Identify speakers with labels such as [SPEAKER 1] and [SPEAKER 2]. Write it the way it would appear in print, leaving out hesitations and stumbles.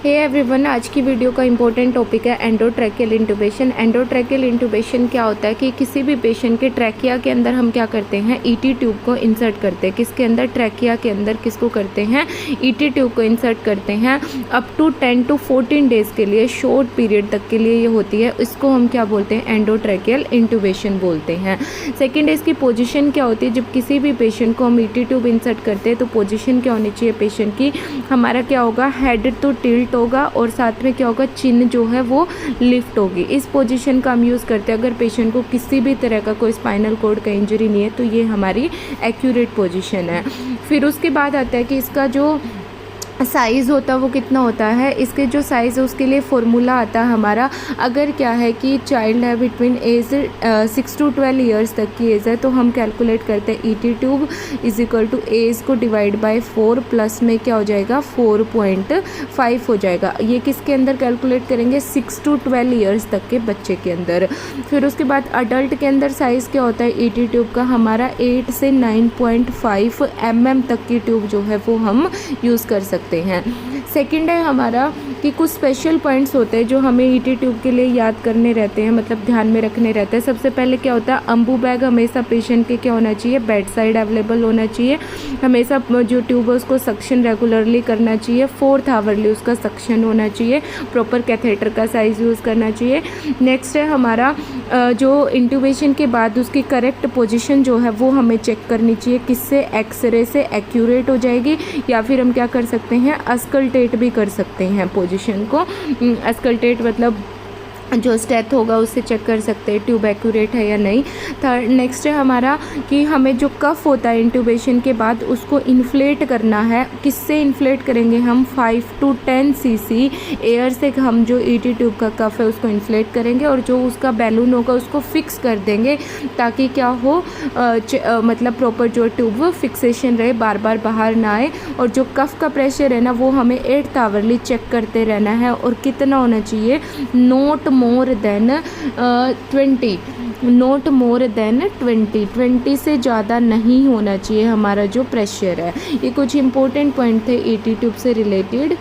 [SPEAKER 1] Hey everyone, आज की video का इंपॉर्टेंट टॉपिक है एंडोट्रैकियल इंटुबेशन। एंडोट्रैकियल इंटुबेशन क्या होता है कि किसी भी पेशेंट के ट्रैकिया के अंदर हम क्या करते हैं, ईटी ट्यूब को इंसर्ट करते हैं। किसके अंदर? ट्रैकिया के अंदर किसको करते हैं? ईटी ट्यूब को इंसर्ट करते हैं। अप टू 10 to 14 डेज़ के लिए, शॉर्ट पीरियड तक के लिए ये होती है। इसको हम क्या बोलते हैं? एंडोट्रैकियल इंटुबेशन बोलते हैं। सेकेंड, इसकी पोजिशन क्या होती है? जब किसी भी पेशेंट को हम ईटी ट्यूब इंसर्ट करते हैं तो पोजिशन क्या होनी चाहिए पेशेंट की? हमारा क्या होगा, हेड तो टिल्ट होगा और साथ में क्या होगा, चिन जो है वो लिफ्ट होगी। इस पोजीशन का हम यूज़ करते हैं अगर पेशेंट को किसी भी तरह का कोई स्पाइनल कॉर्ड का इंजरी नहीं है, तो ये हमारी एक्यूरेट पोजीशन है। फिर उसके बाद आता है कि इसका जो साइज़ होता है वो कितना होता है। इसके जो साइज़ है उसके लिए फॉर्मूला आता है हमारा। अगर क्या है कि चाइल्ड है बिटवीन एज 6 to 12 ईयर्स तक की एज है, तो हम कैलकुलेट करते हैं ET tube is equal to age को डिवाइड बाय 4 प्लस में क्या हो जाएगा, 4.5 हो जाएगा। ये किसके अंदर कैलकुलेट करेंगे? 6 to 12 ईयर्स तक के बच्चे के अंदर। फिर उसके बाद अडल्ट के अंदर साइज़ क्या होता है ईटी ट्यूब का? हमारा 8 से 9.5 mm तक की ट्यूब जो है वो हम यूज़ कर सकते हैं। सेकंड है हमारा कि कुछ स्पेशल पॉइंट्स होते हैं जो हमें ईटी ट्यूब के लिए याद करने रहते हैं, मतलब ध्यान में रखने रहते हैं। सबसे पहले क्या होता है, अम्बू बैग हमेशा पेशेंट के क्या होना चाहिए, बेड साइड अवेलेबल होना चाहिए। हमेशा जो ट्यूब है उसको सक्शन रेगुलरली करना चाहिए। 4th आवरली उसका सक्शन होना चाहिए। प्रॉपर कैथेटर का साइज़ यूज़ करना चाहिए। नेक्स्ट है हमारा जो इंट्यूबेशन के बाद उसकी करेक्ट पोजीशन जो है वो हमें चेक करनी चाहिए। किससे? एक्सरे से एक्यूरेट हो जाएगी, या फिर हम क्या कर सकते हैं, अस्कल्टेट भी कर सकते हैं पोजीशन को। अस्कल्टेट मतलब जो स्टेथ होगा उससे चेक कर सकते हैं ट्यूब एक्यूरेट है या नहीं। थर्ड, नेक्स्ट है हमारा कि हमें जो कफ होता है इंट्यूबेशन के बाद उसको इन्फ्लेट करना है। किससे इन्फ्लेट करेंगे हम? 5 to 10 cc एयर से हम जो ईटी ट्यूब का कफ है उसको इन्फ्लेट करेंगे और जो उसका बैलून होगा उसको फिक्स कर देंगे, ताकि क्या हो, मतलब प्रॉपर जो ट्यूब फिक्सेशन रहे, बार बार बाहर ना आए। और जो कफ का प्रेशर है ना वो हमें 8th आवरली चेक करते रहना है। और कितना होना चाहिए? Not more than 20, not more than 20 से ज़्यादा नहीं होना चाहिए हमारा जो प्रेशर है। ये कुछ इंपॉर्टेंट पॉइंट थे ईटी ट्यूब से रिलेटेड।